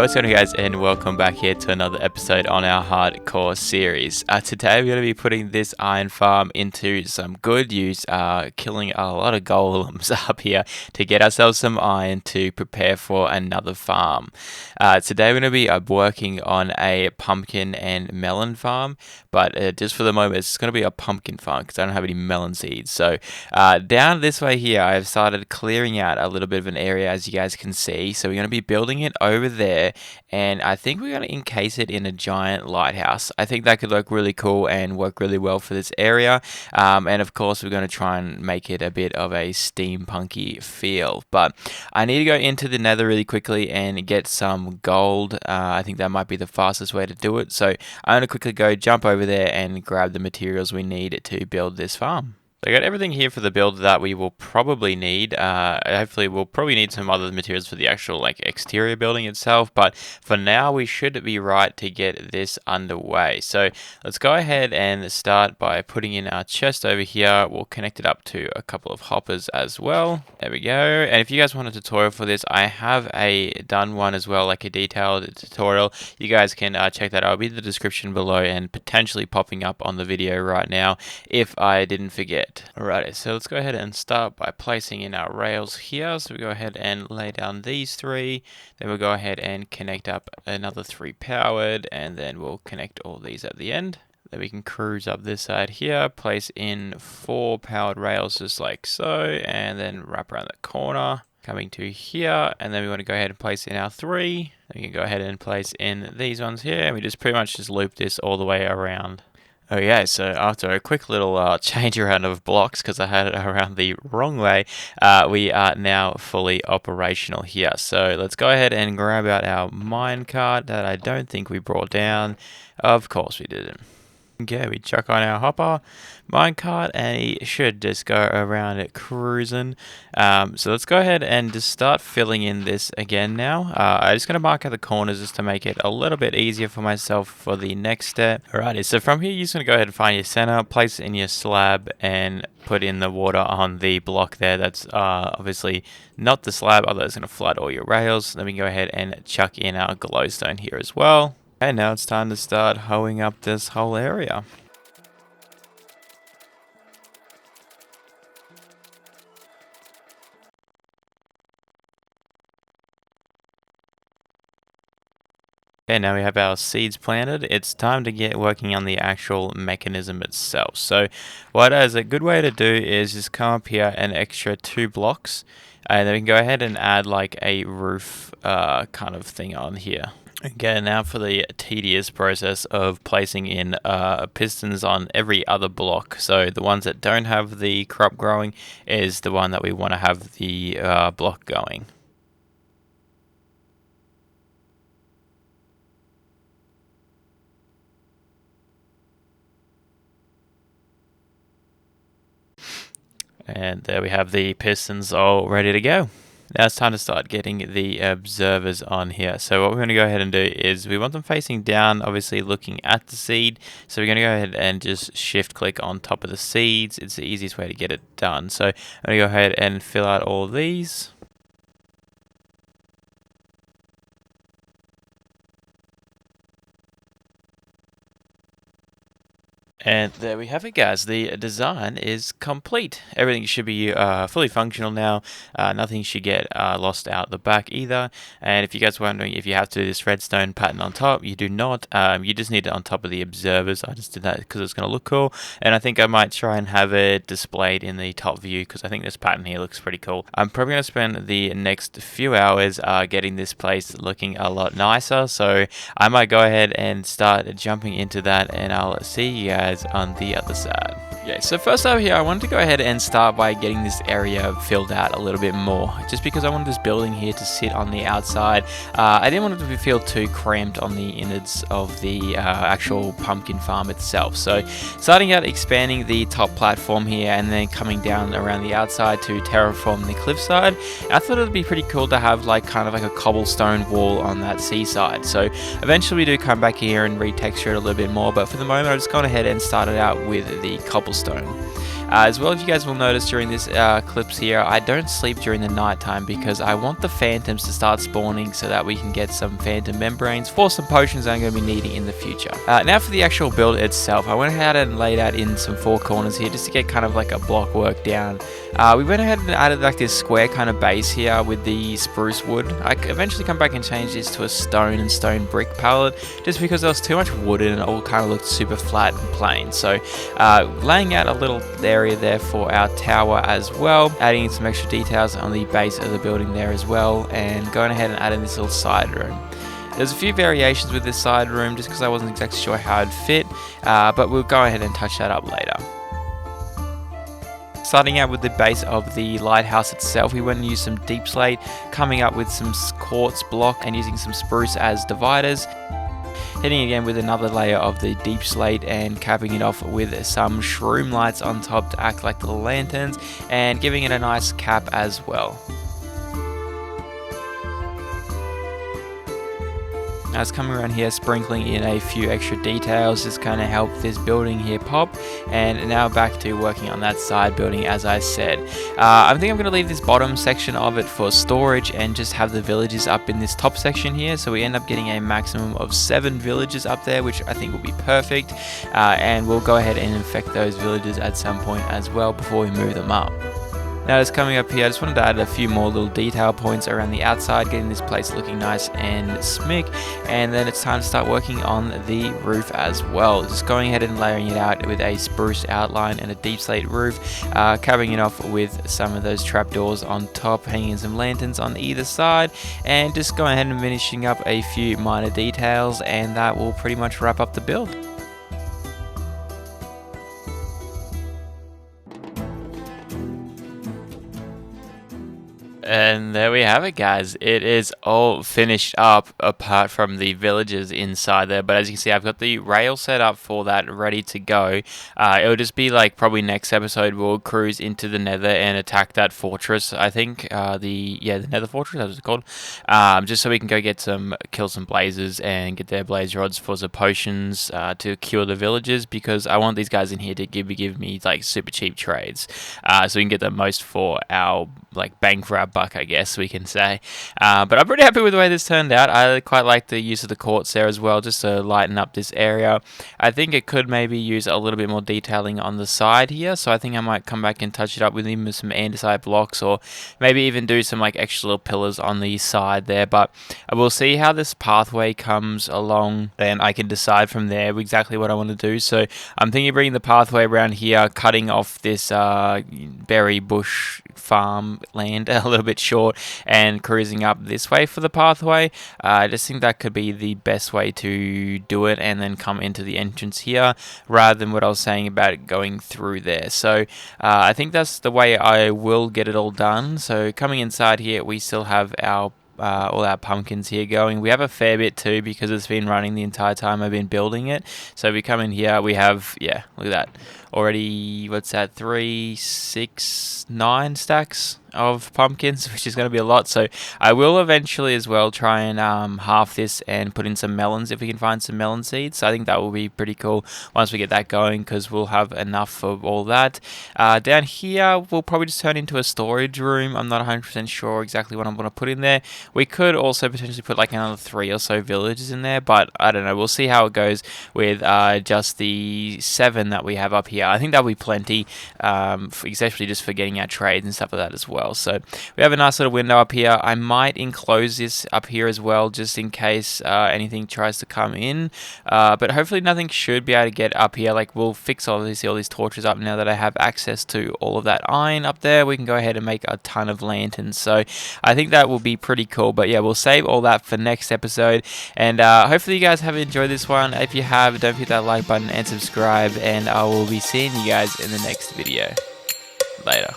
what's going on, guys, and welcome back here to another episode on our hardcore series. Today we're going to be putting this iron farm into some good use, killing a lot of golems up here to get ourselves some iron to prepare for another farm. Today we're going to be working on a pumpkin and melon farm, but just for the moment it's going to be a pumpkin farm because I don't have any melon seeds. So down this way here I've started clearing out a little bit of an area, as you guys can see. So we're going to be building it over there, and I think we're going to encase it in a giant lighthouse. I think that could look really cool and work really well for this area, and of course we're going to try and make it a bit of a steampunky feel. But I need to go into the nether really quickly and get some gold. I think that might be the fastest way to do it, so I'm going to quickly go jump over there and grab the materials we need to build this farm. I got everything here for the build that we will probably need. Hopefully we'll probably need some other materials for the actual exterior building itself, but for now we should be right to get this underway. So let's go ahead and start by putting in our chest over here. We'll connect it up to a couple of hoppers as well. There we go. And if you guys want a tutorial for this, I have done one as well, like a detailed tutorial. You guys can check that out. It'll be in the description below and potentially popping up on the video right now if I didn't forget. Alrighty, so let's go ahead and start by placing in our rails here. So we go ahead and lay down these three, then we'll go ahead and connect up another 3 powered, and then we'll connect all these at the end. Then we can cruise up this side here, place in 4 powered rails just like so, and then wrap around the corner, coming to here, and then we want to go ahead and place in our 3. Then we can go ahead and place in these ones here, and we just pretty much just loop this all the way around. Okay, so after a quick little change around of blocks, because I had it around the wrong way, we are now fully operational here. So let's go ahead and grab out our minecart that I don't think we brought down. Of course we didn't. Okay, we chuck on our hopper minecart, and he should just go around it cruising. So let's go ahead and just start filling in this again now. I'm just going to mark out the corners just to make it a little bit easier for myself for the next step. Alrighty, so from here you're just going to go ahead and find your center, place it in your slab, and put in the water on the block there. That's obviously not the slab, otherwise it's going to flood all your rails. Then we can go ahead and chuck in our glowstone here as well. And now it's time to start hoeing up this whole area. And now we have our seeds planted. It's time to get working on the actual mechanism itself. So what is a good way to do is just come up here an extra 2 blocks, and then we can go ahead and add like a roof kind of thing on here. Okay, now for the tedious process of placing in pistons on every other block. So the ones that don't have the crop growing is the one that we want to have the block going. And there we have the pistons all ready to go. Now it's time to start getting the observers on here. So what we're going to go ahead and do is we want them facing down, obviously looking at the seed. So we're going to go ahead and just shift click on top of the seeds. It's the easiest way to get it done. So I'm going to go ahead and fill out all these. And there we have it, guys. The design is complete. Everything should be fully functional now. Nothing should get lost out the back either. And if you guys are wondering if you have to do this redstone pattern on top, you do not. You just need it on top of the observers. I just did that because it's going to look cool. And I think I might try and have it displayed in the top view because I think this pattern here looks pretty cool. I'm probably going to spend the next few hours getting this place looking a lot nicer. So I might go ahead and start jumping into that, and I'll see you guys on the other side. Yeah, so first over here, I wanted to go ahead and start by getting this area filled out a little bit more, just because I wanted this building here to sit on the outside. I didn't want it to feel too cramped on the innards of the actual pumpkin farm itself. So starting out expanding the top platform here, and then coming down around the outside to terraform the cliffside. I thought it would be pretty cool to have kind of like a cobblestone wall on that seaside. So eventually we do come back here and retexture it a little bit more, but for the moment I've just gone ahead and started out with the cobblestone. As well, if you guys will notice during this clips here, I don't sleep during the nighttime because I want the phantoms to start spawning so that we can get some phantom membranes for some potions I'm going to be needing in the future. Now for the actual build itself, I went ahead and laid out in some 4 corners here just to get kind of like a block work down. We went ahead and added like this square kind of base here with the spruce wood. I eventually come back and change this to a stone and stone brick palette just because there was too much wood and it all kind of looked super flat and plain. So laying out a little area there for our tower as well, adding in some extra details on the base of the building there as well, and going ahead and adding this little side room. There's a few variations with this side room just because I wasn't exactly sure how it'd fit, but we'll go ahead and touch that up later. Starting out with the base of the lighthouse itself, we went and used some deep slate, coming up with some quartz block and using some spruce as dividers. Hitting again with another layer of the deep slate and capping it off with some shroom lights on top to act like little lanterns and giving it a nice cap as well. I was coming around here sprinkling in a few extra details just kind of help this building here pop, and now back to working on that side building as I said. I think I'm going to leave this bottom section of it for storage and just have the villages up in this top section here, so we end up getting a maximum of 7 villages up there, which I think will be perfect, and we'll go ahead and infect those villages at some point as well before we move them up. Now just coming up here, I just wanted to add a few more little detail points around the outside, getting this place looking nice and smick, and then it's time to start working on the roof as well. Just going ahead and layering it out with a spruce outline and a deep slate roof, capping it off with some of those trapdoors on top, hanging some lanterns on either side, and just going ahead and finishing up a few minor details, and that will pretty much wrap up the build. And there we have it, guys. It is all finished up apart from the villages inside there, but as you can see, I've got the rail set up for that ready to go. It'll just be like probably next episode we'll cruise into the nether and attack that fortress. I think the nether fortress, that's what it's called, just so we can go get kill some blazers and get their blaze rods for the potions to cure the villagers, because I want these guys in here to give me like super cheap trades, so we can get the most for our like bang for our buck, I guess we can say. But I'm pretty happy with the way this turned out. I quite like the use of the quartz there as well, just to lighten up this area. I think it could maybe use a little bit more detailing on the side here, so I think I might come back and touch it up with even some andesite blocks, or maybe even do some like extra little pillars on the side there. But we'll see how this pathway comes along, and I can decide from there exactly what I want to do. So I'm thinking of bringing the pathway around here, cutting off this berry bush farm land a little bit short and cruising up this way for the pathway. I just think that could be the best way to do it, and then come into the entrance here rather than what I was saying about it going through there. So I think that's the way I will get it all done. So coming inside here, we still have our all our pumpkins here going. We have a fair bit too because it's been running the entire time I've been building it. So we come in here, we have, yeah, look at that. Already, what's that, 3, 6, 9 stacks of pumpkins, which is going to be a lot. So I will eventually as well try and half this and put in some melons if we can find some melon seeds. So I think that will be pretty cool once we get that going, because we'll have enough of all that. Down here we'll probably just turn into a storage room. I'm not 100% sure exactly what I'm going to put in there. We could also potentially put like another 3 or so villages in there, but I don't know, we'll see how it goes with just the 7 that we have up here. I think that'll be plenty, especially just for getting our trades and stuff like that as well. So we have a nice little window up here. I might enclose this up here as well, just in case anything tries to come in, but hopefully nothing should be able to get up here. Like, we'll fix obviously all these torches up now that I have access to all of that iron up there. We can go ahead and make a ton of lanterns, so I think that will be pretty cool. But yeah, we'll save all that for next episode, and hopefully you guys have enjoyed this one. If you have, don't forget that like button and subscribe, and I will be seeing you guys in the next video. Later.